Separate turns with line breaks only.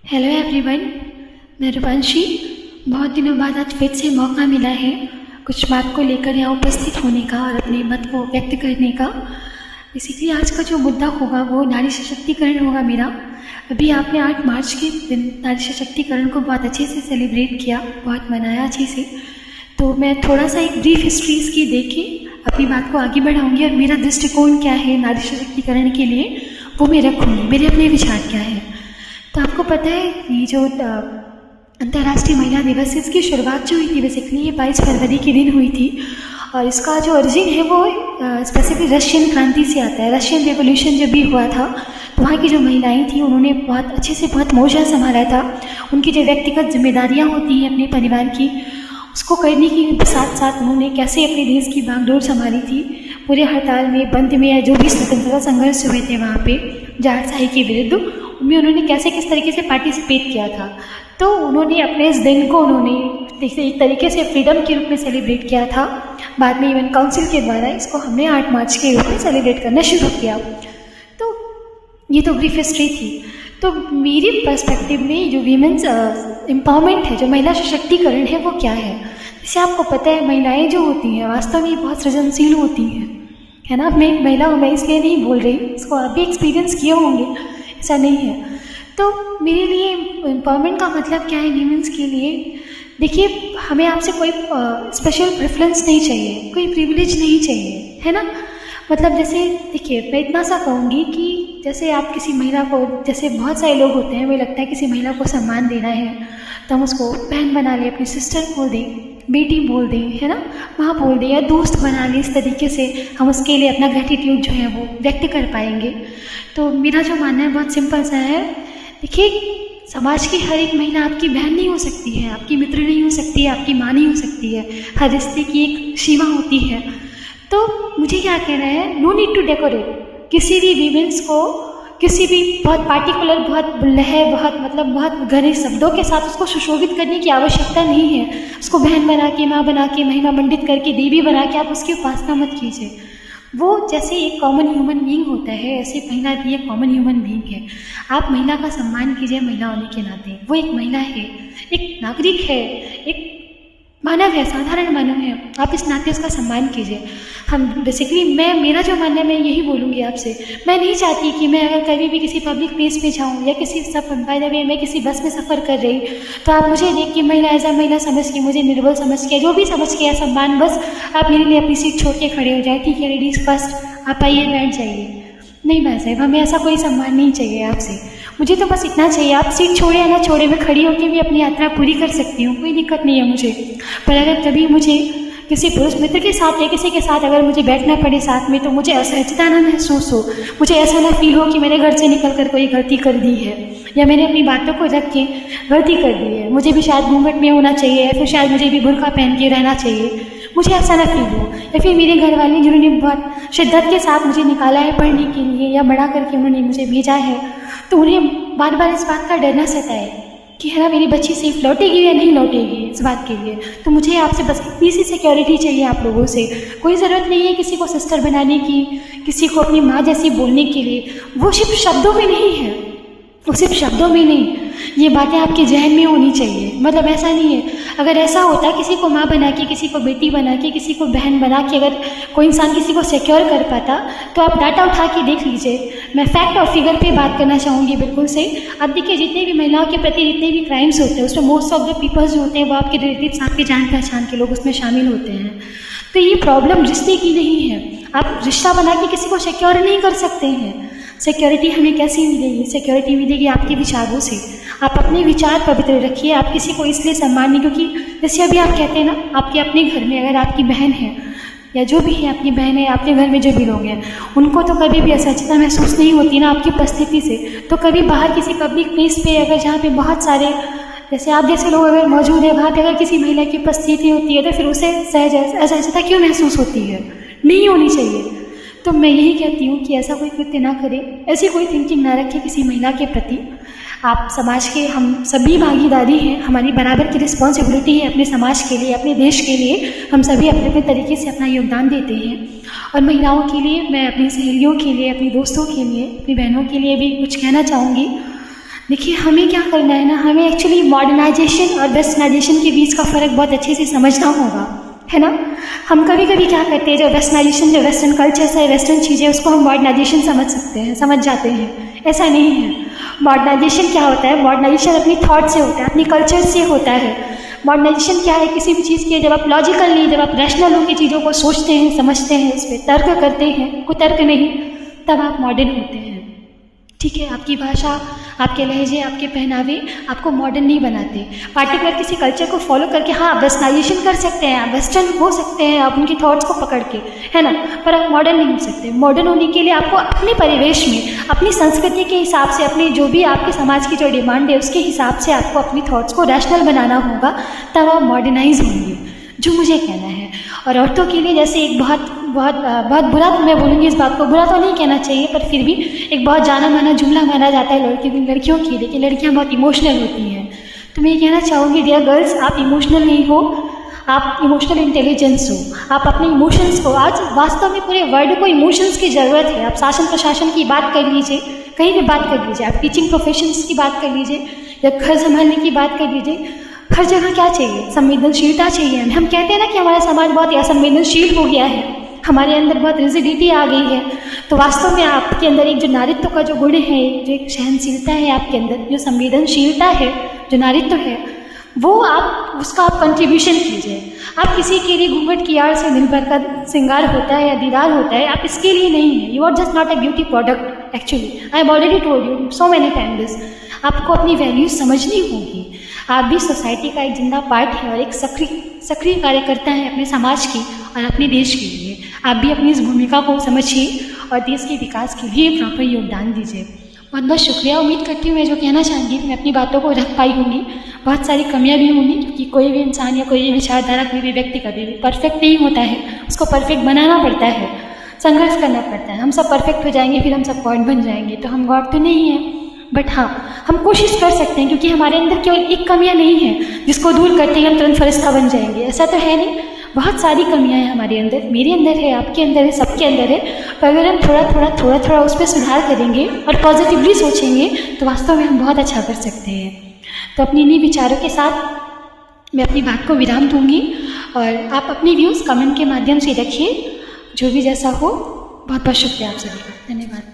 Hello everyone, मैं रूपांशी। बहुत दिनों बाद आज फिर से मौका मिला है कुछ बात को लेकर यहाँ उपस्थित होने का और अपने मत को व्यक्त करने का। बेसिकली आज का जो मुद्दा होगा वो नारी सशक्तिकरण होगा मेरा। अभी आपने 8 मार्च के दिन नारी सशक्तिकरण को बहुत अच्छे से सेलिब्रेट किया, बहुत मनाया अच्छे से। तो मैं थोड़ा सा एक ब्रीफ हिस्ट्री इसकी दे के अपनी बात को आगे बढ़ाऊँगी और मेरा दृष्टिकोण क्या है नारी सशक्तिकरण के लिए वो मैं रखूँगी, मेरे अपने विचार क्या है। तो आपको पता है ये जो अंतर्राष्ट्रीय महिला दिवस है इसकी शुरुआत जो हुई थी बेसिकली ये 22 फरवरी के दिन हुई थी और इसका जो ओरिजिन है वो स्पेसिफिक रशियन क्रांति से आता है। रशियन रेवोल्यूशन जब भी हुआ था तो वहाँ की जो महिलाएं थी उन्होंने बहुत अच्छे से बहुत मोर्चा संभाला था। उनकी जो व्यक्तिगत जिम्मेदारियाँ होती हैं अपने परिवार की उसको करने के साथ साथ उन्होंने कैसे अपने देश की बागडोर संभाली थी। पूरे हड़ताल में, बंद में या जो भी स्वतंत्रता संघर्ष हुए थे वहाँ पे जाटशाही के विरुद्ध, उनमें उन्होंने कैसे किस तरीके से पार्टिसिपेट किया था। तो उन्होंने अपने इस दिन को उन्होंने एक तरीके से फ्रीडम के रूप में सेलिब्रेट किया था। बाद में यूएन काउंसिल के द्वारा इसको हमने 8 मार्च के रूप में सेलिब्रेट करना शुरू किया। तो ये तो ब्रीफ हिस्ट्री थी। तो मेरे पर्सपेक्टिव में जो वीमेंस एम्पावरमेंट है, जो महिला सशक्तिकरण है वो क्या है। जैसे आपको पता है महिलाएं जो होती हैं वास्तव में बहुत सृजनशील होती हैं, है ना। मैं एक महिला हूँ, मैं इसलिए नहीं बोल रही, इसको आप भी एक्सपीरियंस किए होंगे, ऐसा नहीं है। तो मेरे लिए एम्पावरमेंट का मतलब क्या है वीमेंस के लिए। देखिए, हमें आपसे कोई स्पेशल प्रेफरेंस नहीं चाहिए, कोई प्रिविलेज नहीं चाहिए, है ना। मतलब जैसे देखिए, मैं इतना सा कहूँगी कि जैसे आप किसी महिला को, जैसे बहुत सारे लोग होते हैं, मुझे लगता है किसी महिला को सम्मान देना है तो हम उसको बहन बना लें, अपनी सिस्टर बोल दें, बेटी बोल दें, है ना, माँ बोल दें या दोस्त बना लें। इस तरीके से हम उसके लिए अपना ग्रैटिट्यूड जो है वो व्यक्त कर पाएंगे। तो मेरा जो मानना है बहुत सिंपल सा है। देखिए, समाज की हर एक महिला आपकी बहन नहीं हो सकती है, आपकी मित्र नहीं हो सकती है, आपकी माँ नहीं हो सकती है। हर रिश्ते की एक सीमा होती है। तो मुझे क्या कहना है, नो नीड टू डेकोरेट किसी भी वीमेंस को, किसी भी बहुत पार्टिकुलर, बहुत लहे, बहुत मतलब बहुत घने शब्दों के साथ उसको सुशोभित करने की आवश्यकता नहीं है। उसको बहन बना के, माँ बना के, महिमा मंडित करके, देवी बना के आप उसकी उपासना मत कीजिए। वो जैसे एक कॉमन ह्यूमन बीइंग होता है ऐसे महिला भी एक कॉमन ह्यूमन बीइंग है। आप महिला का सम्मान कीजिए महिला होने के नाते। वो एक महिला है, एक नागरिक है, एक मानव है, साधारण मानव है। आप इस नाते उसका सम्मान कीजिए। हम बेसिकली मेरा जो मानना है मैं यही बोलूँगी आपसे। मैं नहीं चाहती कि मैं अगर कभी भी किसी पब्लिक प्लेस पे जाऊँ या किसी बाय द वे मैं किसी बस में सफ़र कर रही तो आप मुझे देख के महिला एज अ महिला समझ के, मुझे निर्बल समझ के, जो भी समझ के सम्मान, बस आप मेरे लिए अपनी सीट छोड़ के खड़े हो जाए, ठीक है लेडीज़ फर्स्ट, आप आइए बैठ जाइए। नहीं भाई साहब, हमें ऐसा कोई सम्मान नहीं चाहिए आपसे। मुझे तो बस इतना चाहिए, आप सीट छोड़े या ना छोड़े, मैं खड़ी होकर भी अपनी यात्रा पूरी कर सकती हूँ, कोई दिक्कत नहीं है मुझे। पर अगर कभी मुझे किसी पुरुष मित्र के साथ या किसी के साथ अगर मुझे बैठना पड़े साथ में तो मुझे असहजता ना महसूस हो, मुझे ऐसा ना फील हो कि मैंने घर से निकल कर कोई गलती कर दी है या मैंने अपनी बातों को रख के गलती कर दी है। मुझे भी शायद घूंघट में होना चाहिए या फिर शायद मुझे भी बुर्का पहन के रहना चाहिए, मुझे ऐसा ना फील हो। या फिर मेरे घर वाले जिन्होंने बहुत शिद्दत के साथ मुझे निकाला है पढ़ने के लिए या बड़ा करके उन्होंने मुझे भेजा है, तो उन्हें बार बार इस बात का डर ना सताए कि है ना मेरी बच्ची सेफ लौटेगी या नहीं लौटेगी, इस बात के लिए। तो मुझे आपसे बस इतनी सी सिक्योरिटी चाहिए आप लोगों से। कोई ज़रूरत नहीं है किसी को सिस्टर बनाने की, किसी को अपनी माँ जैसी बोलने के लिए। वो सिर्फ शब्दों में नहीं है, वो सिर्फ शब्दों में नहीं, ये बातें आपके जहन में होनी चाहिए। मतलब ऐसा नहीं है, अगर ऐसा होता किसी को माँ बना के, किसी को बेटी बना के, किसी को बहन बना के अगर कोई इंसान किसी को सिक्योर कर पाता तो आप डाटा उठा के देख लीजिए। मैं फैक्ट और फिगर पे बात करना चाहूँगी बिल्कुल से। अब देखिए, जितने भी महिलाओं के प्रति जितने भी क्राइम्स होते हैं उसमें मोस्ट ऑफ द पीपल्स जो होते हैं वो आपके रिलेटिव्स, आपके जान पहचान के लोग उसमें शामिल होते हैं। तो ये प्रॉब्लम रिश्ते की नहीं है। आप रिश्ता बना के किसी को सिक्योर नहीं कर सकते हैं। सिक्योरिटी हमें कैसी मिलेगी? सिक्योरिटी मिलेगी आपके विचारों से। आप अपने विचार पवित्र रखिए। आप किसी को इसलिए सम्मान नहीं, क्योंकि जैसे अभी आप कहते हैं ना, आपके अपने घर में अगर आपकी बहन है या जो भी है आपकी बहन है, आपके घर में जो भी लोग हैं, उनको तो कभी भी असहजता महसूस नहीं होती ना आपकी उपस्थिति से। तो कभी बाहर किसी पब्लिक प्लेस पे अगर जहाँ पे बहुत सारे जैसे आप जैसे लोग अगर मौजूद है वहाँ पे अगर किसी महिला की उपस्थिति होती है तो फिर उसे असहजता क्यों महसूस होती है? नहीं होनी चाहिए। तो मैं यही कहती हूँ कि ऐसा कोई कृत्य ना करे, ऐसी कोई थिंकिंग ना रखे किसी महिला के प्रति। आप समाज के, हम सभी भागीदारी हैं, हमारी बराबर की रिस्पॉन्सिबिलिटी है अपने समाज के लिए, अपने देश के लिए। हम सभी अपने अपने तरीके से अपना योगदान देते हैं। और महिलाओं के लिए मैं अपनी सहेलियों के लिए, अपनी दोस्तों के लिए, अपनी बहनों के लिए भी कुछ कहना चाहूँगी। देखिए, हमें क्या करना है ना, हमें एक्चुअली मॉडर्नाइजेशन और वेस्टर्नाइजेशन के बीच का फ़र्क बहुत अच्छे से समझना होगा, है ना। हम कभी कभी क्या करते हैं, जो वेस्टर्नाइजेशन, जो वेस्टर्न कल्चर है, वेस्टर्न चीज़ें, उसको हम मॉडर्नाइजेशन समझ सकते हैं, समझ जाते हैं। ऐसा नहीं है। मॉडर्नाइजेशन क्या होता है? मॉडर्नाइजेशन अपनी थॉट से होता है, अपनी कल्चर से होता है। मॉडर्नाइजेशन क्या है? किसी भी चीज़ की जब आप लॉजिकल नहीं, जब आप रैशनल होकर चीज़ों को सोचते हैं, समझते हैं, उस पर तर्क करते हैं, कुतर्क नहीं, तब आप मॉडर्न होते हैं। ठीक है, आपकी भाषा, आपके लहजे, आपके पहनावे आपको मॉडर्न नहीं बनाते। पार्टिकुलर किसी कल्चर को फॉलो करके हाँ आप वेस्टर्नाइजेशन कर सकते हैं, आप वेस्टर्न हो सकते हैं, आप उनकी थॉट्स को पकड़ के, है ना, पर आप मॉडर्न नहीं हो सकते। मॉडर्न होने के लिए आपको अपने परिवेश में, अपनी संस्कृति के हिसाब से, अपने जो भी आपके समाज की जो डिमांड है उसके हिसाब से आपको अपनी थॉट्स को रैशनल बनाना होगा, तब आप मॉडर्नाइज होंगे, जो मुझे कहना है। और औरतों के लिए जैसे एक बहुत बहुत बुरा, तो मैं बोलूँगी इस बात को, बुरा तो नहीं कहना चाहिए, पर फिर भी एक बहुत जाना माना जुमला माना जाता है लड़कियों की, लेकिन लड़कियां बहुत इमोशनल होती हैं। तो मैं ये कहना चाहूँगी, डियर गर्ल्स, आप इमोशनल नहीं हो, आप इमोशनल इंटेलिजेंस हो। आप अपने इमोशंस को, आज वास्तव में पूरे वर्ल्ड को इमोशंस की ज़रूरत है। आप शासन प्रशासन की बात कर लीजिए, कहीं भी बात कर लीजिए, आप टीचिंग प्रोफेशंस की बात कर लीजिए या घर संभालने की बात कर लीजिए, हर जगह क्या चाहिए? संवेदनशीलता चाहिए हमें। हम कहते हैं ना कि हमारा समाज बहुत असंवेदनशील हो गया है, हमारे अंदर बहुत रिजिडिटी आ गई है। तो वास्तव में आपके अंदर एक जो नारित्व का जो गुण है, जो एक सहनशीलता है आपके अंदर, जो संवेदनशीलता है, जो नारित्व है, वो आप उसका आप कंट्रीब्यूशन कीजिए। आप किसी के लिए घूंघट की आड़ से दिन भर का श्रृंगार होता है या दीदार होता है, आप इसके लिए नहीं है। You are just not a beauty product actually. I have already told you so many time this. आपको अपनी वैल्यूज समझनी होगी। आप भी सोसाइटी का एक जिंदा पार्ट है और एक सक्रिय कार्यकर्ता है अपने समाज की और अपने देश के लिए। आप भी अपनी इस भूमिका को समझिए और देश के विकास के लिए प्रॉपर योगदान दीजिए। बहुत बहुत शुक्रिया। उम्मीद करती हूँ मैं जो कहना चाहूँगी मैं अपनी बातों को रख पाई होंगी। बहुत सारी कमियाँ भी होंगी, क्योंकि कोई भी इंसान या कोई भी विचारधारा, कोई भी व्यक्ति कभी भी परफेक्ट नहीं होता है, उसको परफेक्ट बनाना पड़ता है, संघर्ष करना पड़ता है। हम सब परफेक्ट हो जाएंगे फिर हम सब पॉइंट बन जाएंगे, तो हम गॉड तो नहीं है, बट हाँ हम कोशिश कर सकते हैं, क्योंकि हमारे अंदर केवल एक कमियाँ नहीं है जिसको दूर करते ही हम तुरंत फरिश्ता बन जाएंगे, ऐसा तो है नहीं। बहुत सारी कमियां हैं हमारे अंदर, मेरे अंदर है, आपके अंदर है, सबके अंदर है। पर अगर हम थोड़ा थोड़ा उस पर सुधार करेंगे और पॉजिटिवली सोचेंगे तो वास्तव में हम बहुत अच्छा कर सकते हैं। तो अपने इन्हीं विचारों के साथ मैं अपनी बात को विराम दूंगी और आप अपनी व्यूज़ कमेंट के माध्यम से रखिए, जो भी जैसा हो। बहुत बहुत शुक्रिया आप सभी का, धन्यवाद।